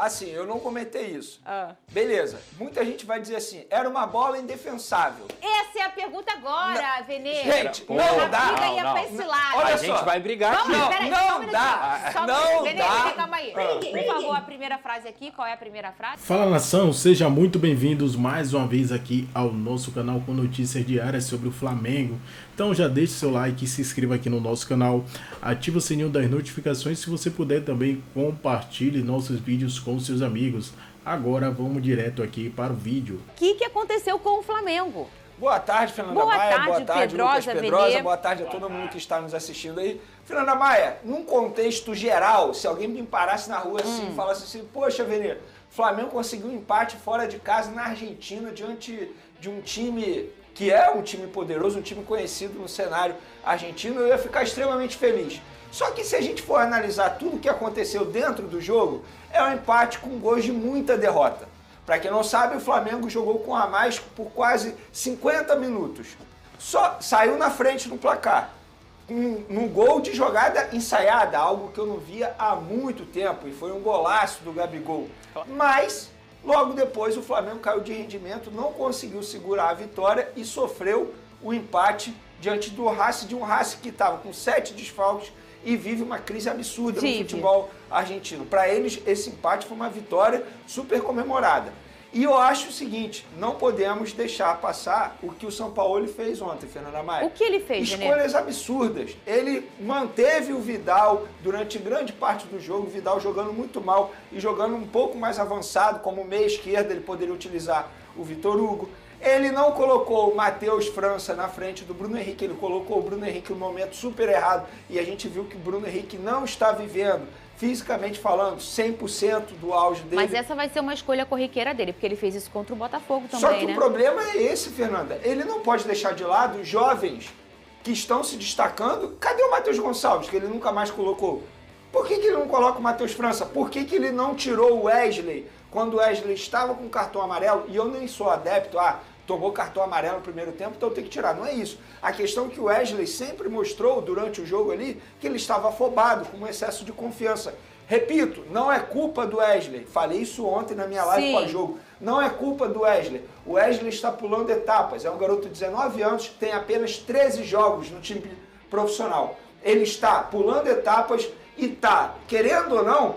assim, eu não comentei isso. Beleza, muita gente vai dizer assim, era uma bola indefensável. Essa é a pergunta agora, Venê. Gente, não dá. A briga ia pra esse lado. Olha A gente só. vai brigar aqui. Vamos, peraí, não dá. Não Venê, dá. calma aí. Por favor, a primeira frase aqui. Qual é a primeira frase? Fala, nação, sejam muito bem-vindos mais uma vez aqui ao nosso canal com notícias diárias sobre o Flamengo. Então já deixe seu like, se inscreva aqui no nosso canal, ative o sininho das notificações, se você puder também compartilhe nossos vídeos com seus amigos. Agora vamos direto aqui para o vídeo. O que aconteceu com o Flamengo? Boa tarde, Fernanda Boa Maia. tarde, Boa tarde, Pedrosa, Lucas Pedrosa. Venê. Boa tarde a todo mundo que está nos assistindo aí. Fernanda Maia, num contexto geral, se alguém me parasse na rua assim e falasse assim, poxa, Venê, o Flamengo conseguiu um empate fora de casa na Argentina diante de um time que é um time poderoso, um time conhecido no cenário argentino, eu ia ficar extremamente feliz. Só que se a gente for analisar tudo o que aconteceu dentro do jogo, é um empate com gosto de muita derrota. Para quem não sabe, o Flamengo jogou com a mais por quase 50 minutos. Só saiu na frente no placar. Num gol de jogada ensaiada, algo que eu não via há muito tempo, e foi um golaço do Gabigol. Mas, logo depois, o Flamengo caiu de rendimento, não conseguiu segurar a vitória e sofreu o empate diante do Racing, de um Racing que estava com 7 desfalques e vive uma crise absurda no futebol argentino. Para eles, esse empate foi uma vitória super comemorada. E eu acho o seguinte, não podemos deixar passar o que o Sampaoli fez ontem, Fernanda Maia. O que ele fez, Escolhas absurdas. Ele manteve o Vidal durante grande parte do jogo, o Vidal jogando muito mal e jogando um pouco mais avançado, como meia esquerda, ele poderia utilizar o Vitor Hugo. Ele não colocou o Matheus França na frente do Bruno Henrique, ele colocou o Bruno Henrique no momento super errado e a gente viu que o Bruno Henrique não está vivendo, fisicamente falando, 100% do auge dele. Mas essa vai ser uma escolha corriqueira dele, porque ele fez isso contra o Botafogo também, Só que né? o problema é esse, Fernanda. Ele não pode deixar de lado jovens que estão se destacando. Cadê o Matheus Gonçalves, que ele nunca mais colocou? Por que ele não coloca o Matheus França? Por que ele não tirou o Wesley quando o Wesley estava com cartão amarelo? E eu nem sou adepto, tomou cartão amarelo no primeiro tempo, então tem que tirar. Não é isso. A questão é que o Wesley sempre mostrou durante o jogo ali que ele estava afobado, com um excesso de confiança. Repito, não é culpa do Wesley. Falei isso ontem na minha live pós-jogo. Não é culpa do Wesley. O Wesley está pulando etapas. É um garoto de 19 anos que tem apenas 13 jogos no time profissional. Ele está pulando etapas e está, querendo ou não,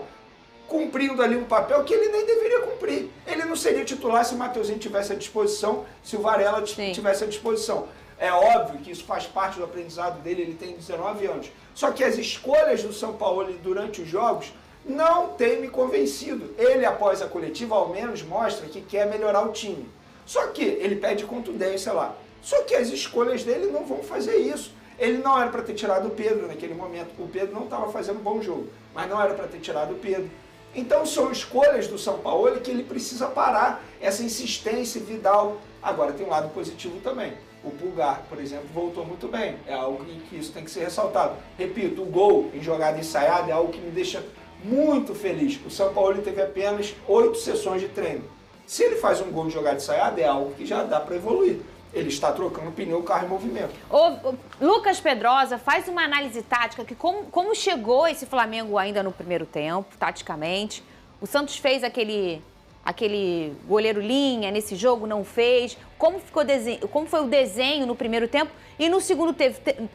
cumprindo ali um papel que ele nem deveria cumprir. Ele não seria titular se o Mateuzinho tivesse à disposição, se o Varela tivesse à disposição. É óbvio que isso faz parte do aprendizado dele, ele tem 19 anos. Só que as escolhas do Sampaoli durante os jogos não têm me convencido. Ele, após a coletiva, ao menos mostra que quer melhorar o time. Só que ele pede contundência lá. Só que as escolhas dele não vão fazer isso. Ele não era para ter tirado o Pedro naquele momento. O Pedro não estava fazendo um bom jogo, mas não era para ter tirado o Pedro. Então são escolhas do Sampaoli que ele precisa parar essa insistência e Vidal. Agora tem um lado positivo também. O Pulgar, por exemplo, voltou muito bem. É algo que isso tem que ser ressaltado. Repito, o gol em jogada ensaiada é algo que me deixa muito feliz. O Sampaoli teve apenas 8 sessões de treino. Se ele faz um gol em jogada ensaiada, é algo que já dá para evoluir. Ele está trocando pneu, carro em movimento. Lucas Pedrosa, faz uma análise tática que como chegou esse Flamengo ainda no primeiro tempo, taticamente. O Santos fez aquele goleiro linha nesse jogo, não fez. Como foi o desenho no primeiro tempo? E no segundo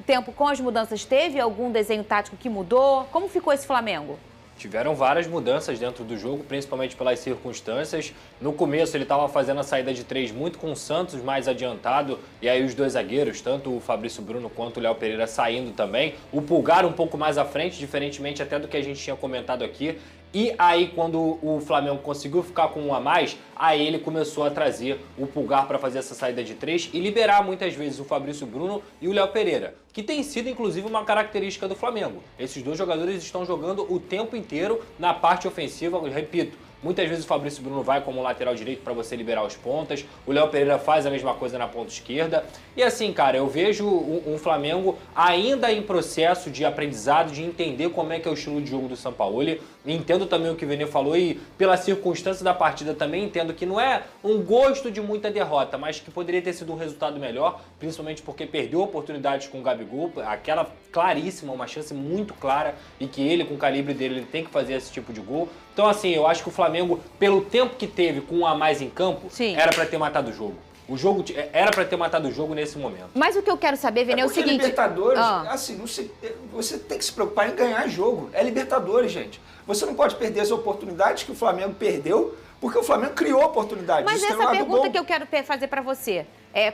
tempo, com as mudanças, teve algum desenho tático que mudou? Como ficou esse Flamengo? Tiveram várias mudanças dentro do jogo, principalmente pelas circunstâncias. No começo ele estava fazendo a saída de 3 muito com o Santos mais adiantado, e aí os dois zagueiros, tanto o Fabrício Bruno quanto o Léo Pereira saindo também. O Pulgar um pouco mais à frente, diferentemente até do que a gente tinha comentado aqui. E aí, quando o Flamengo conseguiu ficar com um a mais, aí ele começou a trazer o Pulgar para fazer essa saída de 3 e liberar muitas vezes o Fabrício Bruno e o Léo Pereira, que tem sido inclusive uma característica do Flamengo. Esses dois jogadores estão jogando o tempo inteiro na parte ofensiva, eu repito. Muitas vezes o Fabrício Bruno vai como lateral direito para você liberar os pontas. O Léo Pereira faz a mesma coisa na ponta esquerda. E assim, cara, eu vejo um Flamengo ainda em processo de aprendizado, de entender como é que é o estilo de jogo do Sampaoli. Entendo também o que o Vene falou e pela circunstância da partida também entendo que não é um gosto de muita derrota, mas que poderia ter sido um resultado melhor, principalmente porque perdeu oportunidades com o Gabigol, aquela claríssima, uma chance muito clara e que ele, com o calibre dele, ele tem que fazer esse tipo de gol. Então assim, eu acho que o Flamengo, pelo tempo que teve com um a mais em campo, era para ter matado o jogo. O jogo era para ter matado o jogo nesse momento. Mas o que eu quero saber, Vene, é o seguinte... Libertadores, assim, você tem que se preocupar em ganhar jogo. É Libertadores, gente. Você não pode perder as oportunidades que o Flamengo perdeu, porque o Flamengo criou oportunidades. Mas essa pergunta que eu quero fazer para você,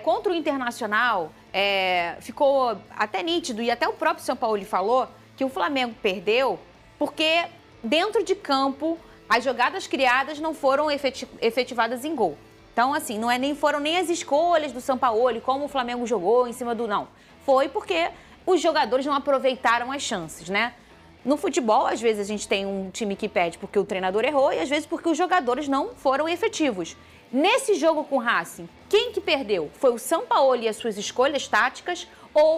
contra o Internacional, ficou até nítido, e até o próprio São Paulo falou, que o Flamengo perdeu porque dentro de campo as jogadas criadas não foram efetivadas em gol. Então, assim, foram nem as escolhas do Sampaoli, como o Flamengo jogou em cima do... Não. Foi porque os jogadores não aproveitaram as chances, né? No futebol, às vezes, a gente tem um time que perde porque o treinador errou e, às vezes, porque os jogadores não foram efetivos. Nesse jogo com o Racing, quem que perdeu? Foi o Sampaoli e as suas escolhas táticas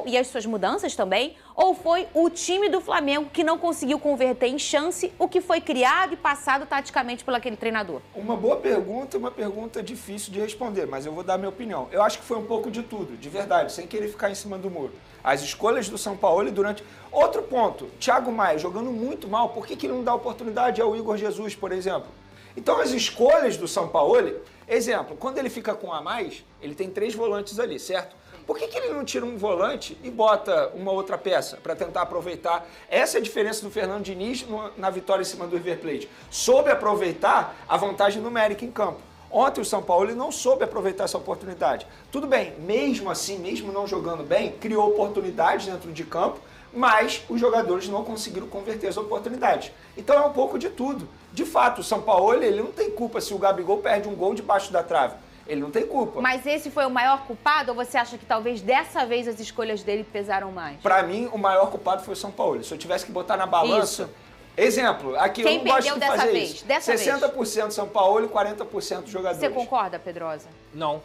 e as suas mudanças também? Ou foi o time do Flamengo que não conseguiu converter em chance o que foi criado e passado taticamente por aquele treinador? Uma boa pergunta, uma pergunta difícil de responder, mas eu vou dar minha opinião. Eu acho que foi um pouco de tudo, de verdade, sem querer ficar em cima do muro. As escolhas do Sampaoli durante... Outro ponto, Thiago Maia jogando muito mal, por que ele não dá oportunidade ao Igor Jesus, por exemplo? Então as escolhas do Sampaoli, exemplo, quando ele fica com a mais, ele tem 3 volantes ali, certo? Por que ele não tira um volante e bota uma outra peça para tentar aproveitar? Essa é a diferença do Fernando Diniz na vitória em cima do River Plate. Soube aproveitar a vantagem numérica em campo. Ontem o São Paulo não soube aproveitar essa oportunidade. Tudo bem, mesmo assim, mesmo não jogando bem, criou oportunidades dentro de campo, mas os jogadores não conseguiram converter as oportunidades. Então é um pouco de tudo. De fato, o São Paulo ele não tem culpa se o Gabigol perde um gol debaixo da trave. Ele não tem culpa. Mas esse foi o maior culpado ou você acha que talvez dessa vez as escolhas dele pesaram mais? Para mim, o maior culpado foi o São Paulo. Se eu tivesse que botar na balança... Isso. Exemplo, aqui quem eu não gosto de dessa fazer vez? isso. Dessa 60% São Paulo e 40% jogadores. Você concorda, Pedrosa? Não.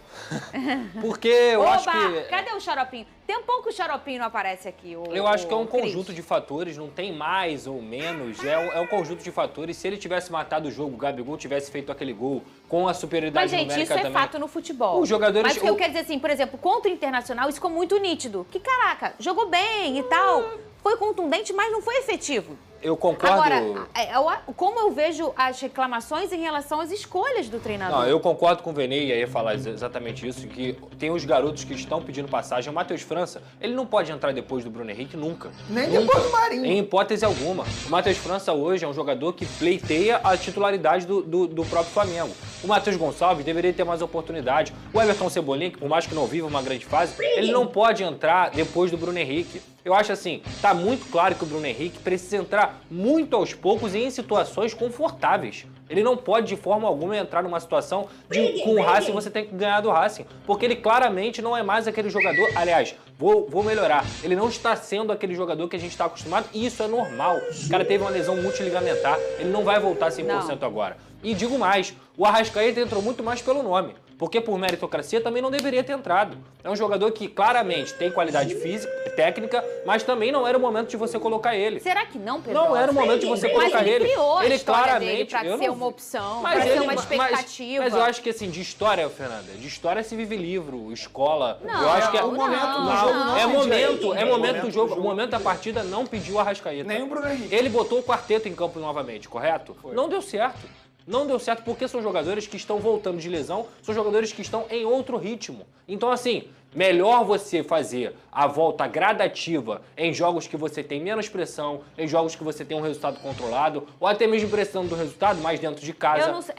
Porque eu acho que... Cadê o Xaropinho? Tem um pouco que o Xaropinho não aparece aqui. Eu acho que é um conjunto de fatores, não tem mais ou menos. É um conjunto de fatores. Se ele tivesse matado o jogo, o Gabigol tivesse feito aquele gol com a superioridade numérica também... Mas, gente, isso é fato no futebol. Os jogadores... Mas o que eu quero dizer assim, por exemplo, contra o Internacional, isso ficou muito nítido. Que caraca, jogou bem e tal. Foi contundente, mas não foi efetivo. Eu concordo... Agora, como eu vejo as reclamações em relação às escolhas do treinador? Não, eu concordo com o Vene, e aí ia falar exatamente isso, que tem os garotos que estão pedindo passagem. O Matheus França, ele não pode entrar depois do Bruno Henrique nunca. Nem depois do Marinho. Em hipótese alguma. O Matheus França hoje é um jogador que pleiteia a titularidade do próprio Flamengo. O Matheus Gonçalves deveria ter mais oportunidade. O Everton Cebolinha, que por mais que não viva uma grande fase, ele não pode entrar depois do Bruno Henrique. Eu acho assim, tá muito claro que o Bruno Henrique precisa entrar muito aos poucos e em situações confortáveis. Ele não pode de forma alguma entrar numa situação de com o Racing você tem que ganhar do Racing, porque ele claramente não é mais aquele jogador, aliás, vou melhorar, ele não está sendo aquele jogador que a gente está acostumado e isso é normal. O cara teve uma lesão multiligamentar, ele não vai voltar 100% agora. E digo mais, o Arrascaeta entrou muito mais pelo nome, porque por meritocracia também não deveria ter entrado. É um jogador que claramente tem qualidade física, técnica, mas também não era o momento de você colocar ele. Será que não, Pedro? Não era o momento de você colocar ele. Ele claramente para ser uma opção, para ser uma expectativa. Mas eu acho que assim, de história, Fernanda, de história se vive livro, escola. Não, eu acho que o momento do jogo não é momento do jogo. O momento da partida não pediu o Arrascaeta. Nem o Bruno Henrique. Ele botou o quarteto em campo novamente, correto? Foi. Não deu certo. Não deu certo porque são jogadores que estão voltando de lesão, são jogadores que estão em outro ritmo. Então, assim, melhor você fazer a volta gradativa em jogos que você tem menos pressão, em jogos que você tem um resultado controlado, ou até mesmo pressão do resultado, mas dentro de casa. Eu não sei,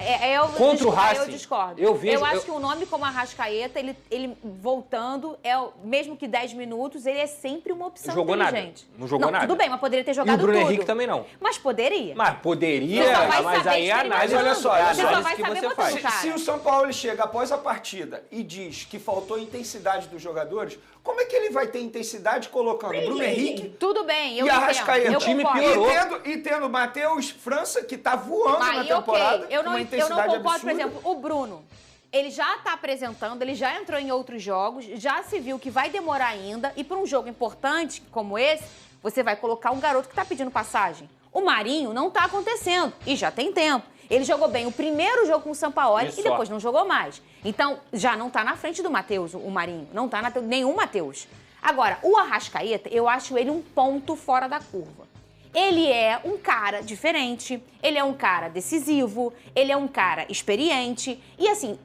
contra o Racing, eu discordo. Eu acho que um nome como Arrascaeta, ele voltando, mesmo que 10 minutos, ele é sempre uma opção inteligente. Não jogou nada. Tudo bem, mas poderia ter jogado tudo. E o Bruno tudo. Henrique também não. Mas poderia. Mas poderia, mas aí é análise. Olha só, você só vai saber botando, cara. Se o São Paulo chega após a partida e diz que faltou intensidade dos jogadores, como é que ele vai ter intensidade colocando Bruno Henrique tudo bem, eu e Arrascaeta? O time piorou. E tendo Matheus França, que tá voando na temporada, eu não concordo, absurda. Por exemplo, o Bruno. Ele já está apresentando, ele já entrou em outros jogos, já se viu que vai demorar ainda. E para um jogo importante como esse, você vai colocar um garoto que está pedindo passagem. O Marinho não tá acontecendo, e já tem tempo. Ele jogou bem o primeiro jogo com o Sampaoli e depois não jogou mais. Então, já não tá na frente do Matheus, o Marinho. Não tá nenhum Matheus. Agora, o Arrascaeta, eu acho ele um ponto fora da curva. Ele é um cara diferente, ele é um cara decisivo, ele é um cara experiente. E assim,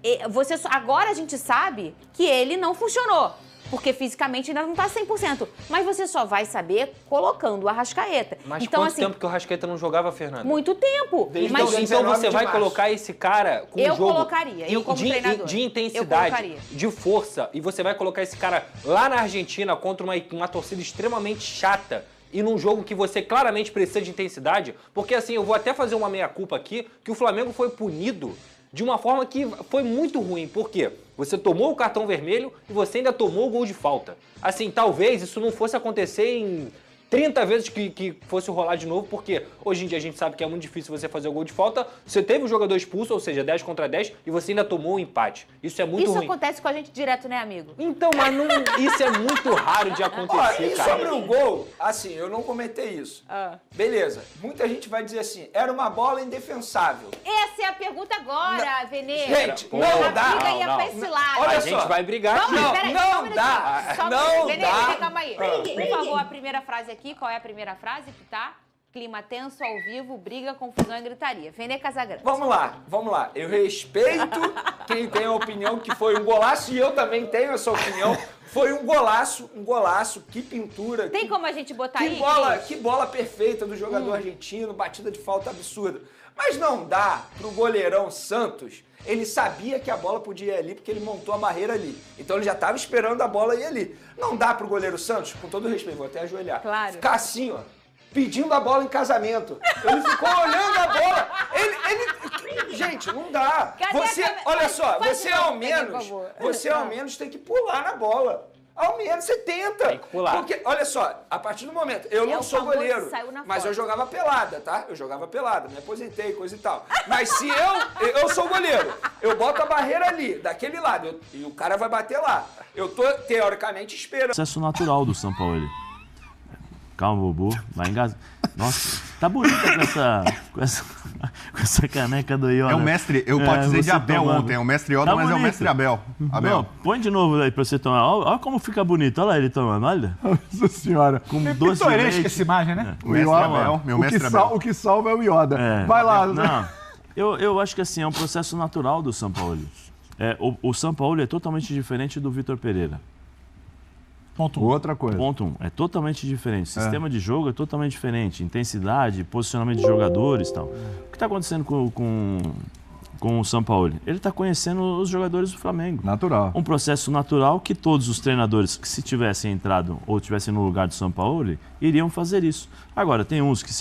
agora a gente sabe que ele não funcionou, porque fisicamente ainda não tá 100%. Mas você só vai saber colocando o Arrascaeta. Mas então, quanto assim, tempo que o Arrascaeta não jogava, Fernanda? Muito tempo. Então você vai colocar esse cara com um jogo colocaria, eu como treinador. De intensidade, de força, e você vai colocar esse cara lá na Argentina contra uma torcida extremamente chata, e num jogo que você claramente precisa de intensidade, porque assim, eu vou até fazer uma meia-culpa aqui, que o Flamengo foi punido de uma forma que foi muito ruim. Por quê? Você tomou o cartão vermelho e você ainda tomou o gol de falta. Assim, talvez isso não fosse acontecer em 30 vezes que fosse rolar de novo, porque hoje em dia a gente sabe que é muito difícil você fazer o gol de falta. Você teve o jogador expulso, ou seja, 10 contra 10, e você ainda tomou o empate. Isso é muito ruim. Isso acontece com a gente direto, né, amigo? Então, mas não, isso é muito raro de acontecer, e cara. sobre o gol, assim, eu não comentei isso. Beleza, muita gente vai dizer assim, era uma bola indefensável. Essa é a pergunta agora, Venê. Gente, Pô, não A dá. briga ia pra esse lado. Olha A gente só. vai brigar aqui. Vamos, peraí, só um minutinho. Não Venê, dá. Calma aí. Por favor, a primeira frase aqui. Qual é a primeira frase que tá? Clima tenso, ao vivo, briga, confusão e gritaria. Venê Casagrande. Vamos lá. Eu respeito quem tem a opinião que foi um golaço, e eu também tenho essa opinião. Foi um golaço, que pintura. Tem como a gente botar que aí? bola, que bola perfeita do jogador argentino, batida de falta absurda. Mas não dá pro goleirão Santos. Ele sabia que a bola podia ir ali porque ele montou a barreira ali. Então ele já estava esperando a bola ir ali. Não dá pro goleiro Santos, com todo respeito, vou até ajoelhar. Claro. Ficar assim, ó, pedindo a bola em casamento. Ele ficou olhando a bola. Gente, não dá. Cadê Você, a câmera? olha só, Faz você de novo, ao menos, por favor. você ao menos tem que pular na bola. Ao menos você tenta. Tem que pular. Porque, olha só, a partir do momento, eu não o sou famoso goleiro, saiu na mas foto. eu jogava pelada, tá? Eu jogava pelada, me aposentei, coisa e tal. Mas se eu sou goleiro, eu boto a barreira ali, daquele lado, e o cara vai bater lá. Eu tô, teoricamente, esperando. Processo natural do São Paulo. Calma, Bubu, vai engasgar. Nossa, tá bonita com essa caneca do Yoda. É o mestre, eu participei de Abel ontem, é o mestre Yoda, Tá mas é o bonito. mestre Abel. Não, põe de novo aí pra você tomar. Olha como fica bonito, olha lá ele tomando, olha. Nossa senhora. Com É doce de pitoresca leite. essa imagem, né? O mestre Abel, meu mestre Abel. O que salva é o Yoda. Vai lá. Não, eu acho que assim, é um processo natural do São Paulo. O São Paulo é totalmente diferente do Vitor Pereira. Outra coisa. Ponto 1. É totalmente diferente. O sistema de jogo é totalmente diferente. Intensidade, posicionamento de jogadores e tal. O que está acontecendo com o São Paulo? Ele está conhecendo os jogadores do Flamengo. Natural. Um processo natural que todos os treinadores que se tivessem entrado ou tivessem no lugar do São Paulo iriam fazer isso. Agora, tem uns que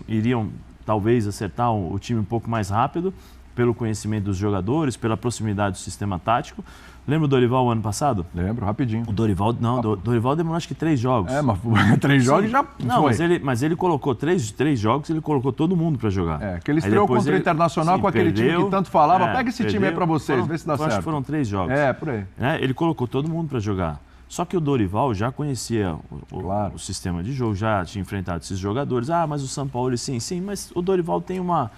iriam talvez acertar o time um pouco mais rápido pelo conhecimento dos jogadores, pela proximidade do sistema tático. Lembra o Dorival o ano passado? Lembro, rapidinho. O Dorival, não, Dorival demorou acho que 3 jogos. Mas 3 jogos já Não, foi. mas ele colocou 3 jogos, ele colocou todo mundo pra jogar. Que ele estreou contra o Internacional com aquele time que tanto falava. Pega esse time aí pra vocês, vê se dá certo. Acho que foram 3 jogos. Por aí. Ele colocou todo mundo pra jogar. Só que o Dorival já conhecia o sistema de jogo, já tinha enfrentado esses jogadores. Mas o São Paulo, sim, mas o Dorival tem uma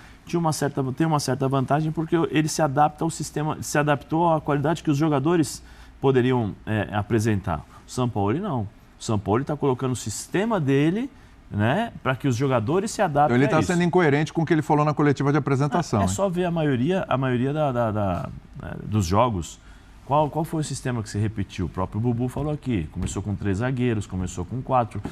certa vantagem porque ele se adapta ao sistema, se adaptou à qualidade que os jogadores poderiam apresentar. O São Paulo não. O São Paulo está colocando o sistema dele, né, para que os jogadores se adaptem Ele a está isso. sendo incoerente com o que ele falou na coletiva de apresentação. É só ver a maioria dos jogos. Qual foi o sistema que se repetiu? O próprio Bubu falou aqui. Começou com 3 zagueiros, começou com 4.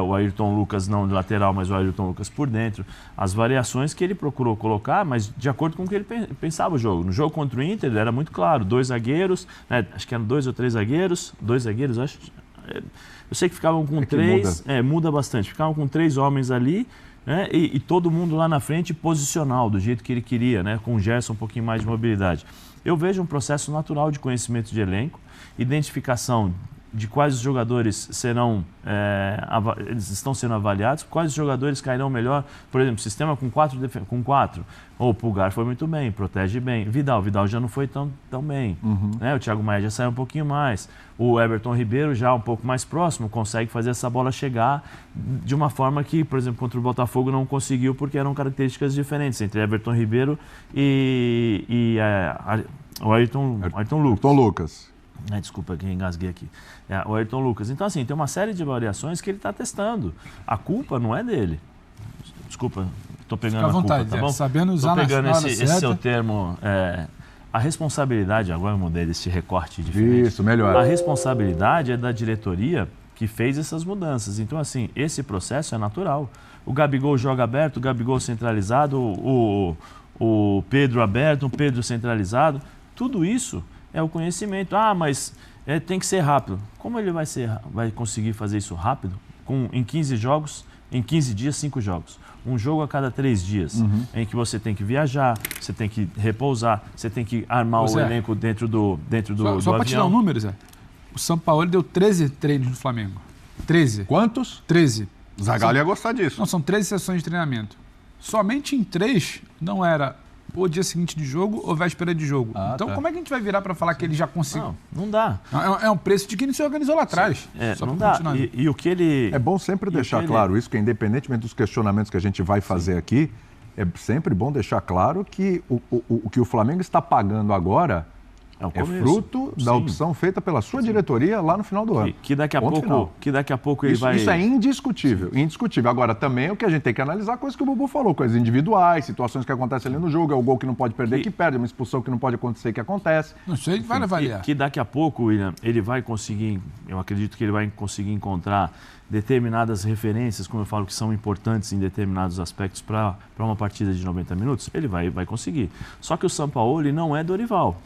O Ayrton Lucas não de lateral, mas o Ayrton Lucas por dentro. As variações que ele procurou colocar, mas de acordo com o que ele pensava o jogo. No jogo contra o Inter era muito claro. 2 zagueiros, né? Acho que eram 2 ou 3 zagueiros. 2 zagueiros, acho. Eu sei que ficavam com 3. Muda bastante. Ficavam com 3 homens ali. Né? E todo mundo lá na frente posicional, do jeito que ele queria, né? Com o Gerson um pouquinho mais de mobilidade. Eu vejo um processo natural de conhecimento de elenco, identificação de quais jogadores serão, eles estão sendo avaliados, quais jogadores cairão melhor. Por exemplo, sistema com 4. O Pulgar foi muito bem, protege bem. Vidal já não foi tão bem. Né? O Thiago Maia já saiu um pouquinho mais. O Everton Ribeiro já um pouco mais próximo, consegue fazer essa bola chegar de uma forma que, por exemplo, contra o Botafogo não conseguiu, porque eram características diferentes entre Everton Ribeiro e o Ayrton Lucas. Desculpa que engasguei aqui. O Ayrton Lucas. Então, assim, tem uma série de variações que ele está testando. A culpa não é dele. Desculpa, estou pegando a culpa, tá bom? Sabendo usar estou pegando esse seu termo. A responsabilidade, agora eu mudei desse recorte diferente. Isso, melhor. A responsabilidade é da diretoria que fez essas mudanças. Então, assim, esse processo é natural. O Gabigol joga aberto, o Gabigol centralizado, o Pedro aberto, o Pedro centralizado. Tudo isso é o conhecimento. Mas tem que ser rápido. Como ele vai conseguir fazer isso rápido? Em 15 jogos, em 15 dias, 5 jogos. Um jogo a cada 3 dias, em que você tem que viajar, você tem que repousar, você tem que armar o elenco dentro do Só para tirar um número, Zé. O Sampaoli deu 13 treinos no Flamengo. 13. Quantos? 13. Zagallo ia gostar disso. Não, são 13 sessões de treinamento. Somente em 3 não era ou dia seguinte de jogo ou véspera de jogo. Então, como é que a gente vai virar para falar que ele já conseguiu? Não dá. É um preço de quem se organizou lá atrás. Não dá. E o que ele... É bom sempre deixar claro isso, que independentemente dos questionamentos que a gente vai fazer aqui, é sempre bom deixar claro que o que o Flamengo está pagando agora é fruto da opção feita pela sua diretoria lá no final do ano. Que daqui a pouco ele vai... Isso é indiscutível. Agora, também o que a gente tem que analisar, coisas que o Bubu falou, coisas individuais, situações que acontecem ali no jogo, é o gol que não pode perder que perde, uma expulsão que não pode acontecer que acontece. Não sei, vai avaliar. Que daqui a pouco, William, ele vai conseguir, eu acredito que ele vai conseguir encontrar determinadas referências, como eu falo, que são importantes em determinados aspectos para uma partida de 90 minutos, ele vai conseguir. Só que o Sampaoli não é Dorival.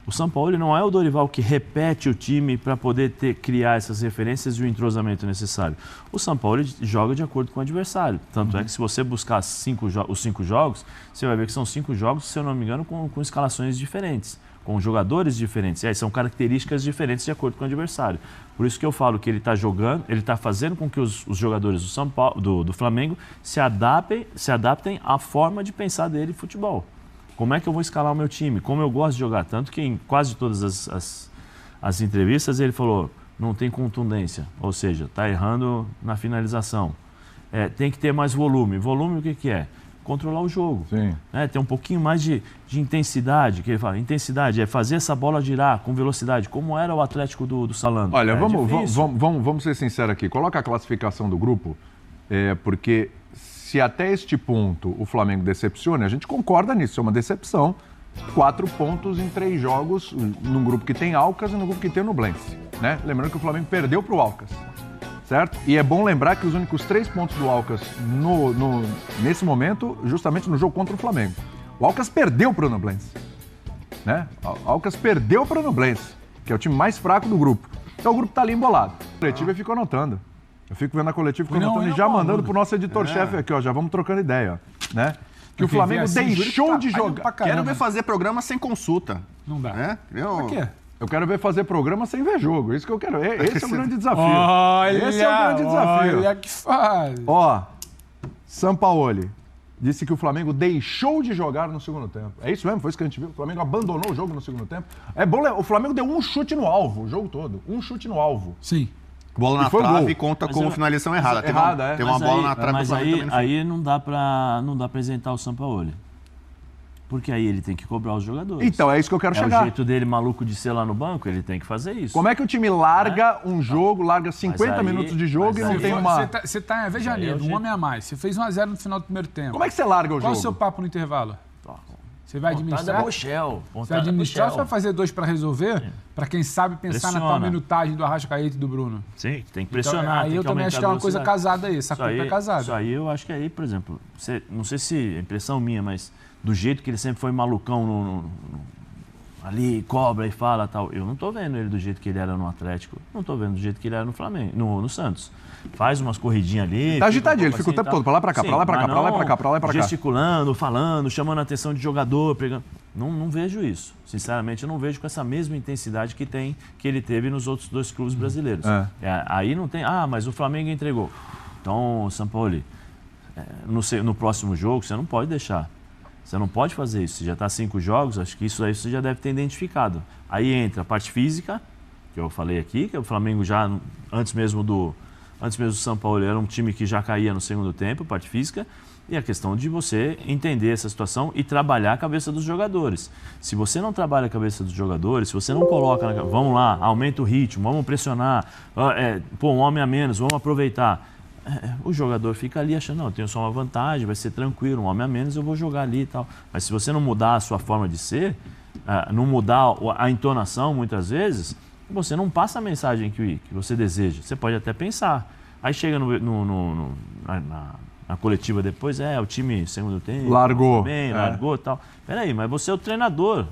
O Sampaoli não é o Dorival que repete o time para poder criar essas referências e o entrosamento necessário. O Sampaoli joga de acordo com o adversário. Tanto é que se você buscar os 5 jogos, você vai ver que são 5 jogos, se eu não me engano, com escalações diferentes, com jogadores diferentes. São características diferentes de acordo com o adversário. Por isso que eu falo que ele está jogando, ele está fazendo com que os jogadores do Flamengo se adaptem à forma de pensar dele em futebol. Como é que eu vou escalar o meu time? Como eu gosto de jogar? Tanto que em quase todas as entrevistas ele falou, não tem contundência, ou seja, está errando na finalização. Tem que ter mais volume. Volume o que é? Controlar o jogo. Sim. Ter um pouquinho mais de intensidade, que ele fala. Intensidade é fazer essa bola girar com velocidade, como era o Atlético do Salando. Olha, vamos ser sinceros aqui. Coloca a classificação do grupo, porque... Se até este ponto o Flamengo decepciona, a gente concorda nisso, é uma decepção. 4 pontos em 3 jogos, num grupo que tem Alcas e num grupo que tem Nublense, né? Lembrando que o Flamengo perdeu para o Alcas, certo? E é bom lembrar que os únicos 3 pontos do Alcas nesse momento, justamente no jogo contra o Flamengo. O Alcas perdeu para o Nublense, né? O Alcas perdeu para o Nublense, que é o time mais fraco do grupo. Então o grupo está ali embolado. O coletivo fica anotando. Eu fico vendo a coletiva e já mandando pro nosso editor-chefe aqui, ó, já vamos trocando ideia, né? Que o Flamengo deixou de jogar. Quero ver fazer programa sem consulta. Não dá. Por quê? Eu quero ver fazer programa sem ver jogo, isso que eu quero. Esse é o grande desafio. Esse é o grande desafio. Olha que faz. Ó, Sampaoli disse que o Flamengo deixou de jogar no segundo tempo. É isso mesmo? Foi isso que a gente viu? O Flamengo abandonou o jogo no segundo tempo. É bom, o Flamengo deu um chute no alvo, o jogo todo. Um chute no alvo. Sim. Bola na trave conta como finalização errada. Tem uma bola na trave. Mas aí não dá para isentar o Sampaoli. Porque aí ele tem que cobrar os jogadores. Então, é isso que eu quero chegar. É o jeito dele maluco de ser lá no banco, ele tem que fazer isso. Como é que o time larga um jogo, larga 50 minutos de jogo e não tem uma... Você tá em Avejaneiro, um homem a mais. Você fez 1-0 no final do primeiro tempo. Como é que você larga o jogo? Qual é o seu papo no intervalo? Você vai administrar? Você vai administrar ou você vai fazer 2 para resolver? Para quem sabe pensar na tal minutagem do Arrascaeta e do Bruno? Sim, tem que pressionar. Então, aí eu também acho que é uma coisa casada aí, essa culpa é casada. Isso aí eu acho que aí, por exemplo, não sei se é impressão minha, mas do jeito que ele sempre foi malucão ali, cobra e fala tal. Eu não tô vendo ele do jeito que ele era no Atlético, não tô vendo do jeito que ele era no Flamengo, no Santos. Faz umas corridinhas ali. Tá agitadinho, ele fica o tempo todo, pra lá, pra cá, pra lá, pra cá, pra lá, pra cá, pra lá, pra cá. Gesticulando, falando, chamando a atenção de jogador, pegando. Não vejo isso. Sinceramente, eu não vejo com essa mesma intensidade que ele teve nos outros 2 clubes brasileiros. Aí não tem, mas o Flamengo entregou. Então, Sampaoli, no próximo jogo, você não pode deixar. Você não pode fazer isso. Você já está 5 jogos, acho que isso aí você já deve ter identificado. Aí entra a parte física, que eu falei aqui, que o Flamengo já, antes mesmo do Sampaoli, era um time que já caía no segundo tempo, parte física, e a questão de você entender essa situação e trabalhar a cabeça dos jogadores. Se você não trabalha a cabeça dos jogadores, se você não coloca, vamos lá, aumenta o ritmo, vamos pressionar, um homem a menos, vamos aproveitar. O jogador fica ali achando, não, eu tenho só uma vantagem, vai ser tranquilo, um homem a menos, eu vou jogar ali e tal. Mas se você não mudar a sua forma de ser, não mudar a entonação muitas vezes, você não passa a mensagem que você deseja. Você pode até pensar. Aí chega na coletiva depois, o time segundo tempo, largou e tal. Peraí, mas você é o treinador.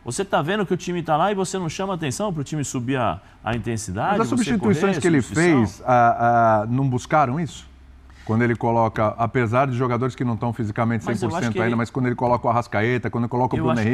Você está vendo que o time está lá e você não chama atenção para o time subir a intensidade? Mas as substituições que ele fez, não buscaram isso? Quando ele coloca, apesar de jogadores que não estão fisicamente 100% ainda, mas quando ele coloca o Arrascaeta, quando ele coloca o Bruno Henrique,